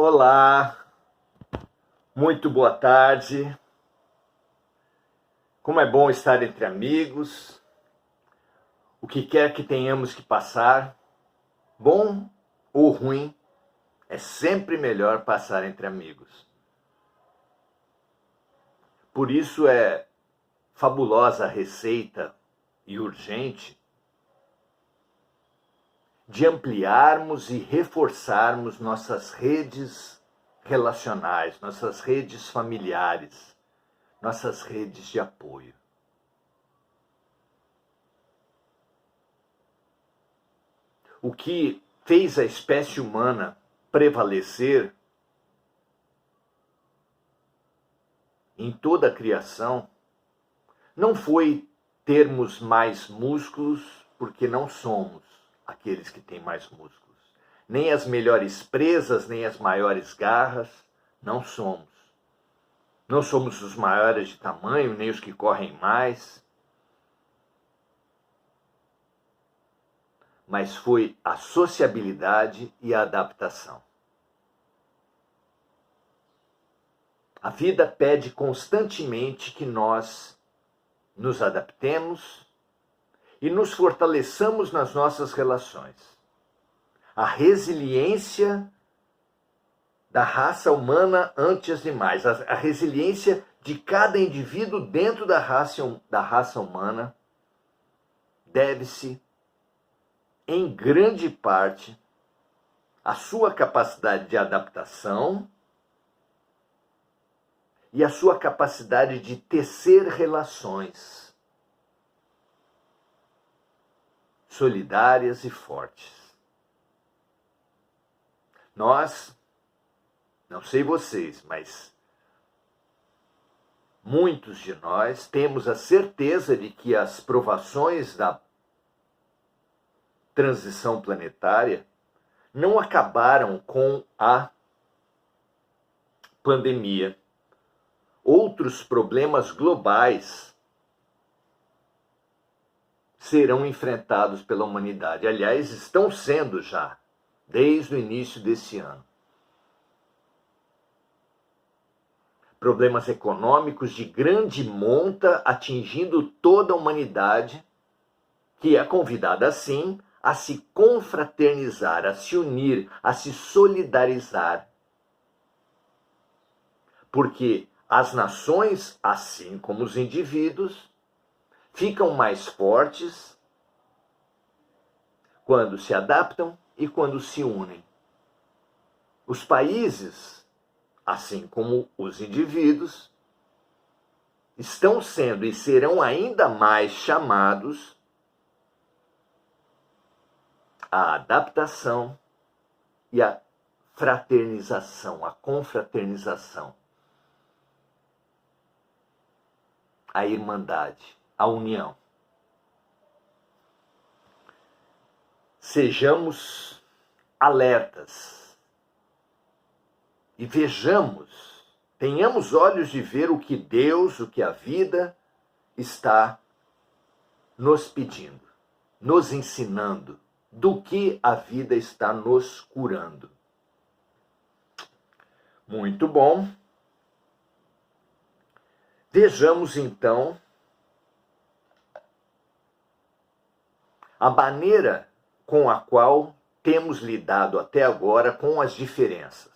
Olá, muito boa tarde. Como é bom estar entre amigos. O que quer que tenhamos que passar, bom ou ruim, é sempre melhor passar entre amigos. Por isso é fabulosa a receita e urgente de ampliarmos e reforçarmos nossas redes relacionais, nossas redes familiares, nossas redes de apoio. O que fez a espécie humana prevalecer em toda a criação não foi termos mais músculos, porque não somos aqueles que têm mais músculos. Nem as melhores presas, nem as maiores garras, não somos. Não somos os maiores de tamanho, nem os que correm mais. Mas foi a sociabilidade e a adaptação. A vida pede constantemente que nós nos adaptemos e nos fortaleçamos nas nossas relações. A resiliência da raça humana antes de mais, a resiliência de cada indivíduo dentro da raça humana deve-se, em grande parte, à sua capacidade de adaptação e à sua capacidade de tecer relações solidárias e fortes. Nós, não sei vocês, mas muitos de nós temos a certeza de que as provações da transição planetária não acabaram com a pandemia. Outros problemas globais serão enfrentados pela humanidade. Aliás, estão sendo já, desde o início desse ano. Problemas econômicos de grande monta atingindo toda a humanidade, que é convidada, assim, a se confraternizar, a se unir, a se solidarizar. Porque as nações, assim como os indivíduos, ficam mais fortes quando se adaptam e quando se unem. Os países, assim como os indivíduos, estão sendo e serão ainda mais chamados à adaptação e à fraternização, à confraternização, à irmandade, à união. Sejamos alertas e vejamos, tenhamos olhos de ver o que Deus, o que a vida está nos pedindo, nos ensinando, do que a vida está nos curando. Muito bom. Vejamos então a maneira com a qual temos lidado até agora com as diferenças.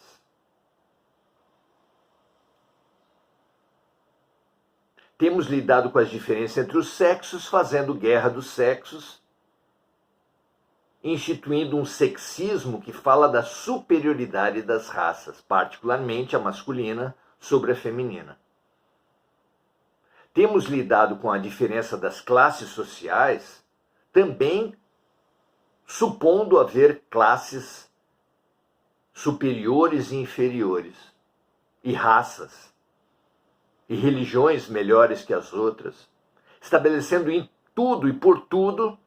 Temos lidado com as diferenças entre os sexos, fazendo guerra dos sexos, instituindo um sexismo que fala da superioridade das raças, particularmente a masculina sobre a feminina. Temos lidado com a diferença das classes sociais, também supondo haver classes superiores e inferiores, e raças, e religiões melhores que as outras, estabelecendo em tudo e por tudo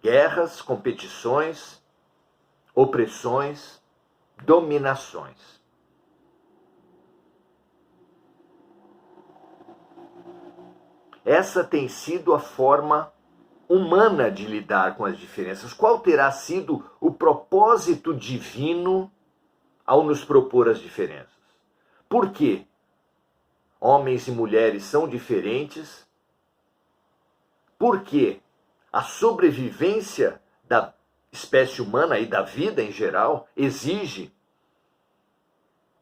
guerras, competições, opressões, dominações. Essa tem sido a forma humana de lidar com as diferenças. Qual terá sido o propósito divino ao nos propor as diferenças. Por quê? Homens e mulheres são diferentes, porque a sobrevivência da espécie humana e da vida em geral exige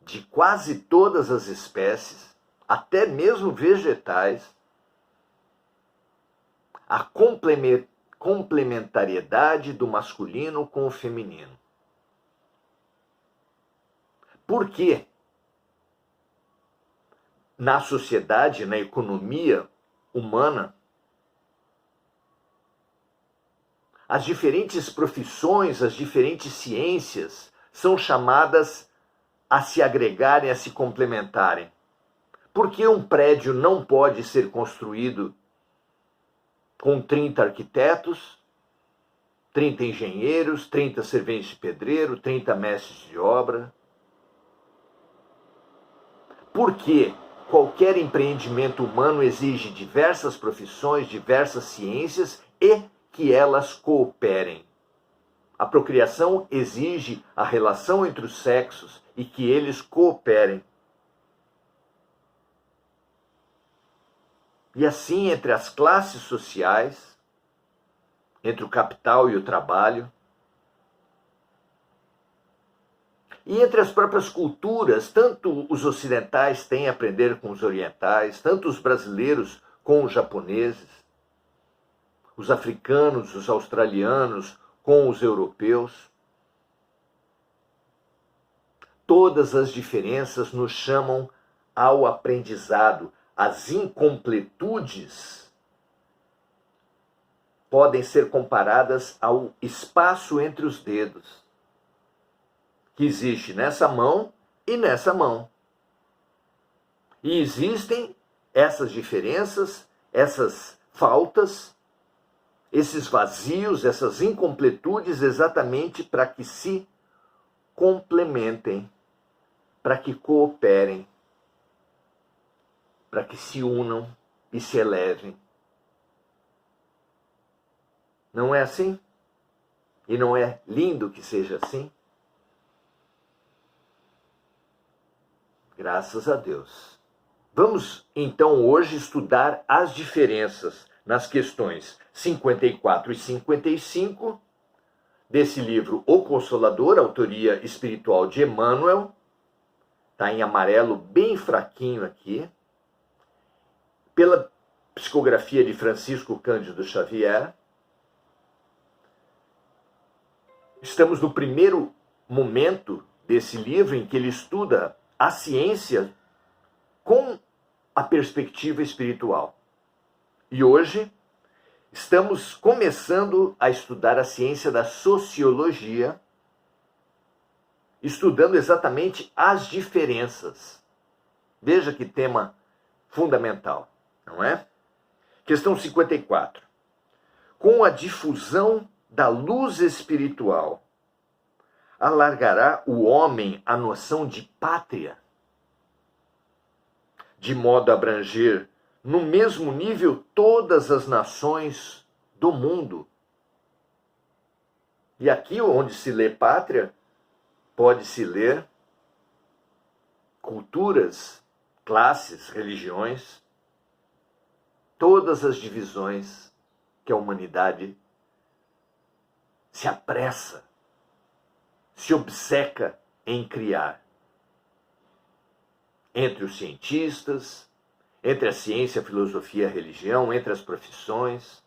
de quase todas as espécies, até mesmo vegetais, a complementariedade do masculino com o feminino. Por quê? Na sociedade, na economia humana, as diferentes profissões, as diferentes ciências são chamadas a se agregarem, a se complementarem. Por que um prédio não pode ser construído com 30 arquitetos, 30 engenheiros, 30 serventes de pedreiro, 30 mestres de obra? Por que qualquer empreendimento humano exige diversas profissões, diversas ciências e que elas cooperem? A procriação exige a relação entre os sexos e que eles cooperem. E assim, entre as classes sociais, entre o capital e o trabalho, e entre as próprias culturas, tanto os ocidentais têm a aprender com os orientais, tanto os brasileiros com os japoneses, os africanos, os australianos com os europeus. Todas as diferenças nos chamam ao aprendizado. As incompletudes podem ser comparadas ao espaço entre os dedos, que existe nessa mão e nessa mão. E existem essas diferenças, essas faltas, esses vazios, essas incompletudes, exatamente para que se complementem, para que cooperem, para que se unam e se elevem. Não é assim? E não é lindo que seja assim? Graças a Deus. Vamos então hoje estudar as diferenças nas questões 54 e 55 desse livro O Consolador, autoria espiritual de Emmanuel. Está em amarelo bem fraquinho aqui. Pela psicografia de Francisco Cândido Xavier. Estamos no primeiro momento desse livro em que ele estuda a ciência com a perspectiva espiritual. E hoje estamos começando a estudar a ciência da sociologia, estudando exatamente as diferenças. Veja que tema fundamental, não é? Questão 54. Com a difusão da luz espiritual, alargará o homem a noção de pátria, de modo a abranger no mesmo nível todas as nações do mundo. E aqui onde se lê pátria, pode-se ler culturas, classes, religiões, todas as divisões que a humanidade se apressa, se obceca em criar. Entre os cientistas, entre a ciência, a filosofia, a religião, entre as profissões,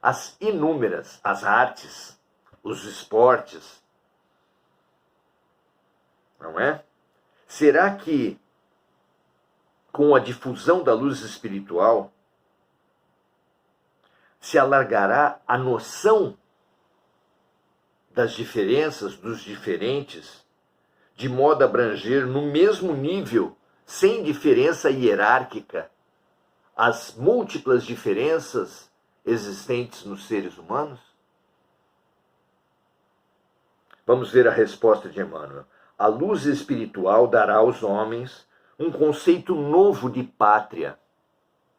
as inúmeras, as artes, os esportes. Não é? Será que, com a difusão da luz espiritual, se alargará a noção das diferenças, dos diferentes, de modo a abranger no mesmo nível, sem diferença hierárquica, as múltiplas diferenças existentes nos seres humanos? Vamos ver a resposta de Emmanuel. A luz espiritual dará aos homens um conceito novo de pátria,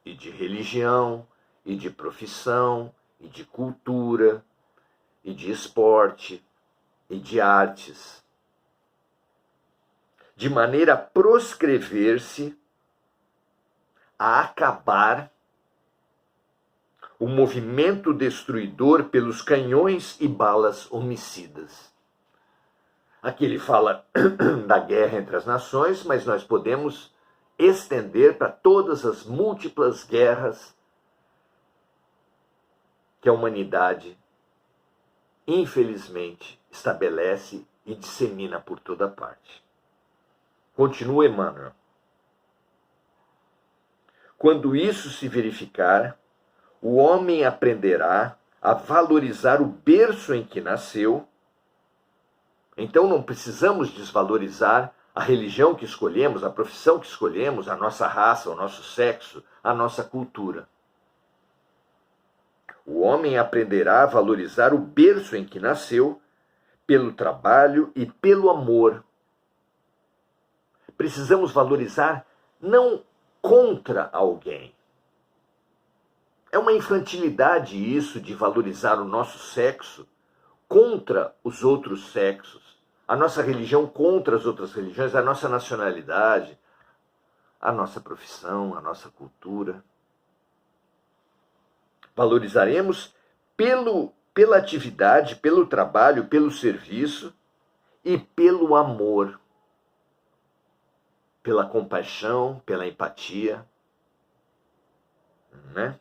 e de religião, e de profissão, e de cultura, e de esporte, e de artes. de maneira a proscrever-se, a acabar o movimento destruidor pelos canhões e balas homicidas. Aqui ele fala da guerra entre as nações, mas nós podemos estender para todas as múltiplas guerras que a humanidade, infelizmente, estabelece e dissemina por toda parte. Continua Emmanuel. Quando isso se verificar, o homem aprenderá a valorizar o berço em que nasceu. Então não precisamos desvalorizar a religião que escolhemos, a profissão que escolhemos, a nossa raça, o nosso sexo, a nossa cultura. O homem aprenderá a valorizar o berço em que nasceu, pelo trabalho e pelo amor. Precisamos valorizar não contra alguém. É uma infantilidade isso de valorizar o nosso sexo contra os outros sexos, a nossa religião contra as outras religiões, a nossa nacionalidade, a nossa profissão, a nossa cultura. Valorizaremos pela atividade, pelo trabalho, pelo serviço e pelo amor, pela compaixão, pela empatia, né?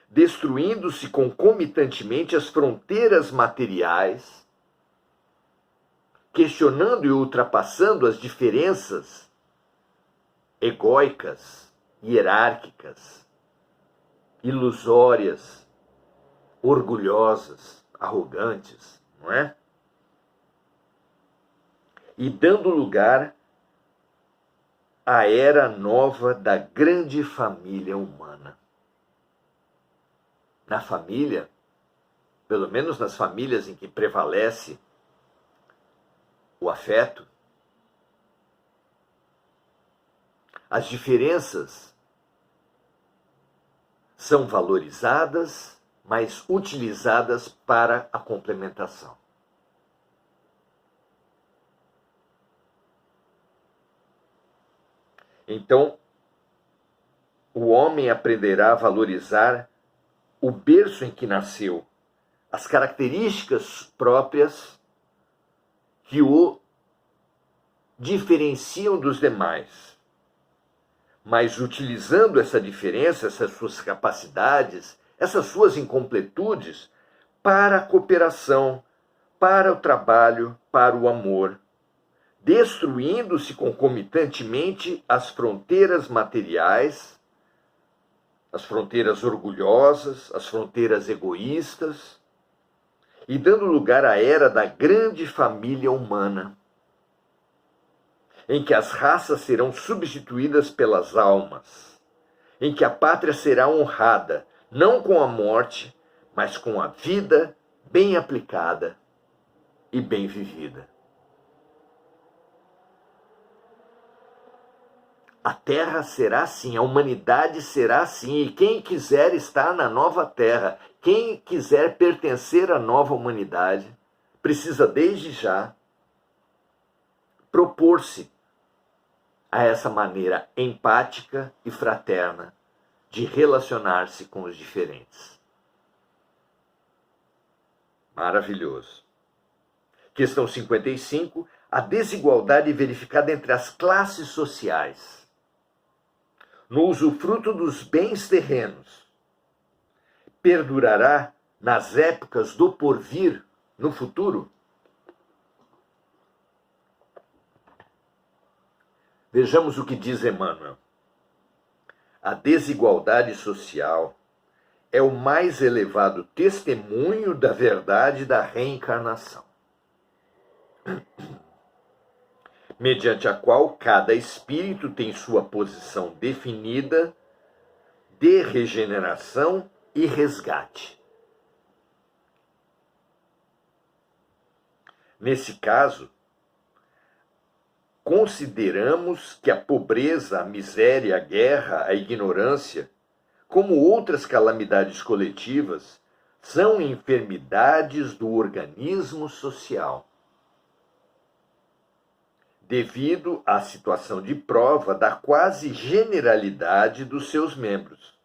Destruindo-se concomitantemente as fronteiras materiais, questionando e ultrapassando as diferenças egóicas, hierárquicas, ilusórias, orgulhosas, arrogantes, não é? E dando lugar à era nova da grande família humana. Na família, pelo menos nas famílias em que prevalece o afeto, as diferenças são valorizadas, mas utilizadas para a complementação. Então, o homem aprenderá a valorizar o berço em que nasceu, as características próprias que o diferenciam dos demais, mas utilizando essa diferença, essas suas capacidades, essas suas incompletudes, para a cooperação, para o trabalho, para o amor, destruindo-se concomitantemente as fronteiras materiais, as fronteiras orgulhosas, as fronteiras egoístas, e dando lugar à era da grande família humana, em que as raças serão substituídas pelas almas, em que a pátria será honrada, não com a morte, mas com a vida bem aplicada e bem vivida. A terra será assim, a humanidade será assim, e quem quiser estar na nova terra, quem quiser pertencer à nova humanidade, precisa desde já propor-se a essa maneira empática e fraterna de relacionar-se com os diferentes. Maravilhoso. Questão 55. A desigualdade verificada entre as classes sociais no usufruto dos bens terrenos perdurará nas épocas do porvir, no futuro? Vejamos o que diz Emmanuel. A desigualdade social é o mais elevado testemunho da verdade da reencarnação, mediante a qual cada espírito tem sua posição definida de regeneração e resgate. Nesse caso, consideramos que a pobreza, a miséria, a guerra, a ignorância, como outras calamidades coletivas, são enfermidades do organismo social. devido à situação de prova da quase generalidade dos seus membros.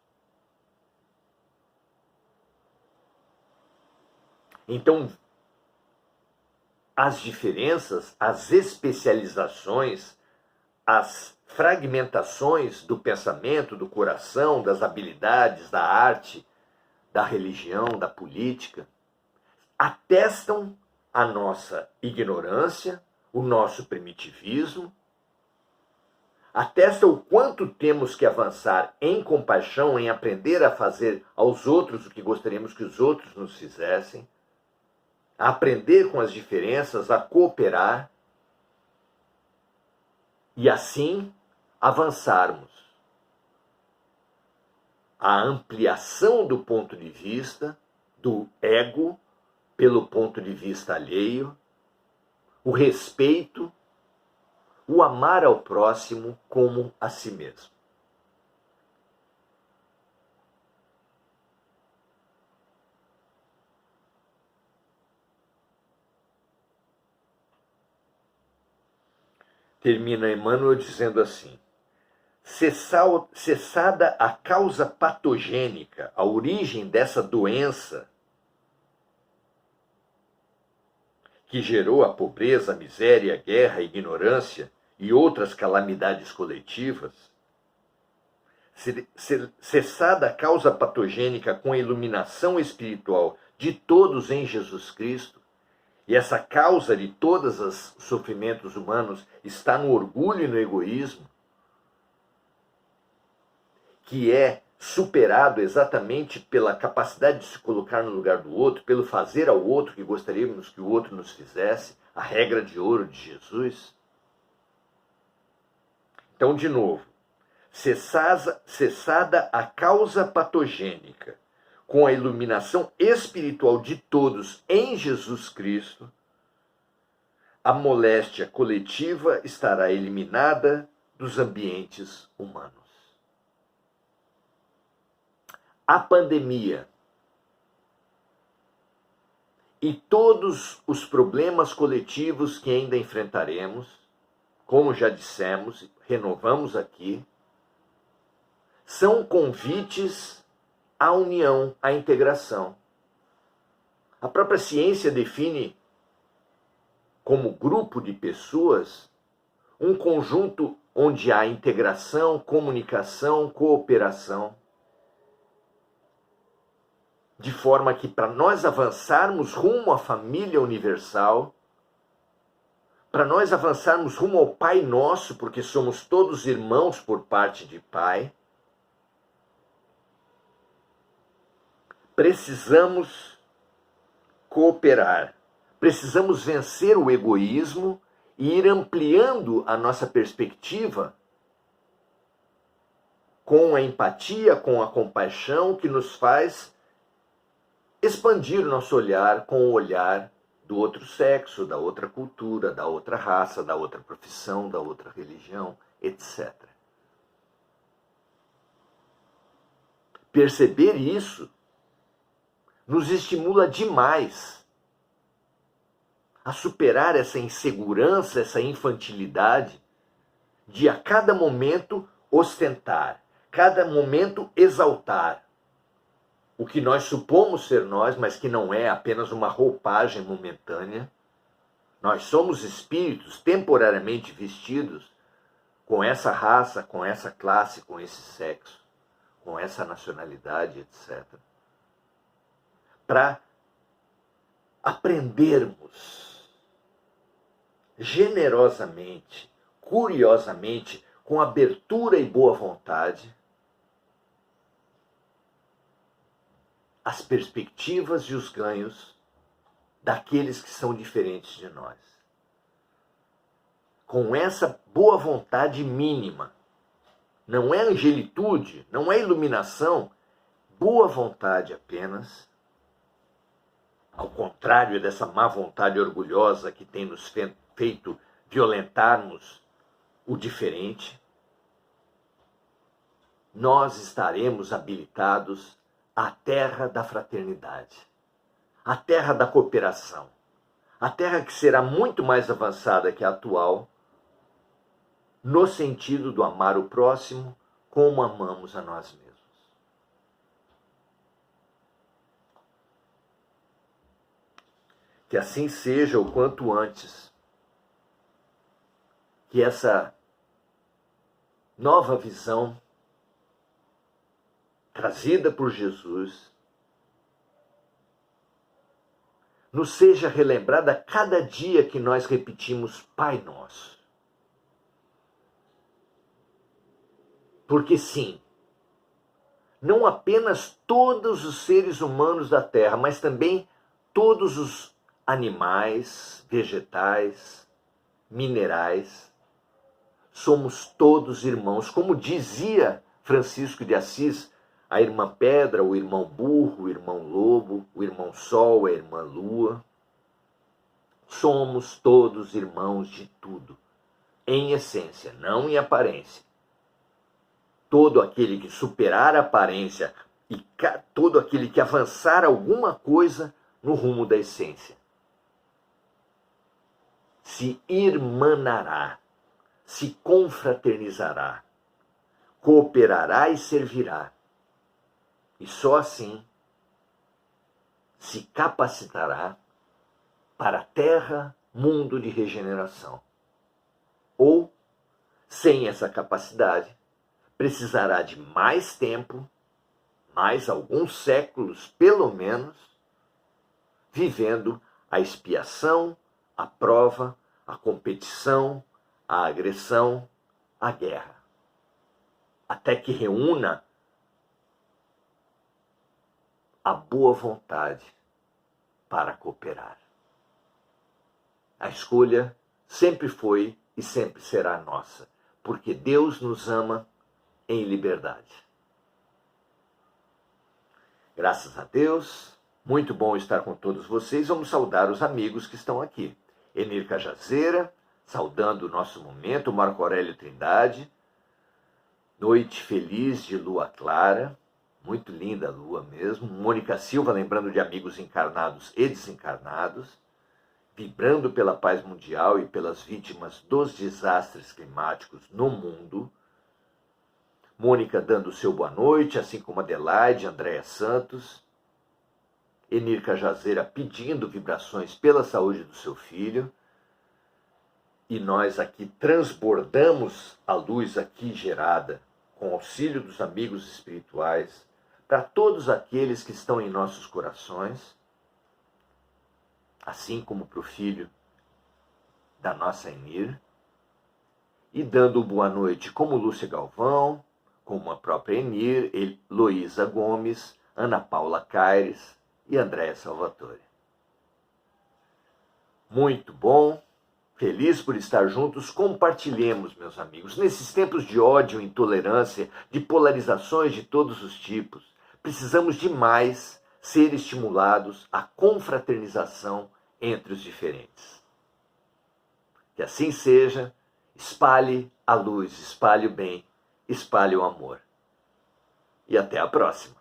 Então, as diferenças, as especializações, as fragmentações do pensamento, do coração, das habilidades, da arte, da religião, da política, atestam a nossa ignorância, o nosso primitivismo, atesta o quanto temos que avançar em compaixão, em aprender a fazer aos outros o que gostaríamos que os outros nos fizessem, a aprender com as diferenças, a cooperar e assim avançarmos. A ampliação do ponto de vista do ego pelo ponto de vista alheio, o respeito, o amar ao próximo como a si mesmo. Termina Emmanuel dizendo assim: cessada a causa patogênica, a origem dessa doença que gerou a pobreza, a miséria, a guerra, a ignorância e outras calamidades coletivas, cessada a causa patogênica com a iluminação espiritual de todos em Jesus Cristo, e essa causa de todos os sofrimentos humanos está no orgulho e no egoísmo, que é superado exatamente pela capacidade de se colocar no lugar do outro, pelo fazer ao outro que gostaríamos que o outro nos fizesse, a regra de ouro de Jesus. Então, de novo, cessada a causa patogênica, com a iluminação espiritual de todos em Jesus Cristo, a moléstia coletiva estará eliminada dos ambientes humanos. A pandemia e todos os problemas coletivos que ainda enfrentaremos, como já dissemos, renovamos aqui, são convites à união, à integração. A própria ciência define como grupo de pessoas um conjunto onde há integração, comunicação, cooperação, de forma que para nós avançarmos rumo à família universal, para nós avançarmos rumo ao Pai Nosso, porque somos todos irmãos por parte de Pai, precisamos cooperar, precisamos vencer o egoísmo e ir ampliando a nossa perspectiva com a empatia, com a compaixão que nos faz expandir o nosso olhar com o olhar do outro sexo, da outra cultura, da outra raça, da outra profissão, da outra religião, etc. Perceber isso nos estimula demais a superar essa insegurança, essa infantilidade de a cada momento ostentar, cada momento exaltar o que nós supomos ser nós, mas que não é apenas uma roupagem momentânea. Nós somos espíritos temporariamente vestidos com essa raça, com essa classe, com esse sexo, com essa nacionalidade, etc. Para aprendermos generosamente, curiosamente, com abertura e boa vontade, as perspectivas e os ganhos daqueles que são diferentes de nós. Com essa boa vontade mínima, não é angelitude, não é iluminação, boa vontade apenas, ao contrário dessa má vontade orgulhosa que tem nos feito violentarmos o diferente, nós estaremos habilitados à terra da fraternidade, à terra da cooperação, a terra que será muito mais avançada que a atual, no sentido do amar o próximo como amamos a nós mesmos. Que assim seja o quanto antes. Que essa nova visão trazida por Jesus nos seja relembrada a cada dia que nós repetimos Pai Nosso. Porque sim, não apenas todos os seres humanos da Terra, mas também todos os animais, vegetais, minerais, somos todos irmãos. Como dizia Francisco de Assis, a irmã Pedra, o irmão Burro, o irmão Lobo, o irmão Sol, a irmã Lua. Somos todos irmãos de tudo, em essência, não em aparência. Todo aquele que superar a aparência e todo aquele que avançar alguma coisa no rumo da essência se irmanará, se confraternizará, cooperará e servirá. E só assim se capacitará para a terra, mundo de regeneração. Ou, sem essa capacidade, precisará de mais tempo, mais alguns séculos pelo menos, vivendo a expiação, a prova, a competição, a agressão, a guerra. Até que reúna a boa vontade para cooperar. A escolha sempre foi e sempre será nossa, porque Deus nos ama em liberdade. Graças a Deus, muito bom estar com todos vocês. Vamos saudar os amigos que estão aqui. Enir Cajazeira, saudando o nosso momento, Marco Aurélio Trindade, noite feliz de lua clara, muito linda a lua mesmo. Mônica Silva, lembrando de amigos encarnados e desencarnados, vibrando pela paz mundial e pelas vítimas dos desastres climáticos no mundo. Mônica dando o seu boa noite, assim como Adelaide, Andréia Santos. Enir Cajazeira pedindo vibrações pela saúde do seu filho. E nós aqui transbordamos a luz aqui gerada, com auxílio dos amigos espirituais, para todos aqueles que estão em nossos corações, assim como para o filho da nossa Enir, e dando boa noite como Lúcia Galvão, como a própria Enir, Heloísa Gomes, Ana Paula Caires e Andréa Salvatore. Muito bom, feliz por estar juntos. Compartilhemos, meus amigos, nesses tempos de ódio, intolerância, de polarizações de todos os tipos, precisamos demais ser estimulados à confraternização entre os diferentes. Que assim seja, espalhe a luz, espalhe o bem, espalhe o amor. E até a próxima.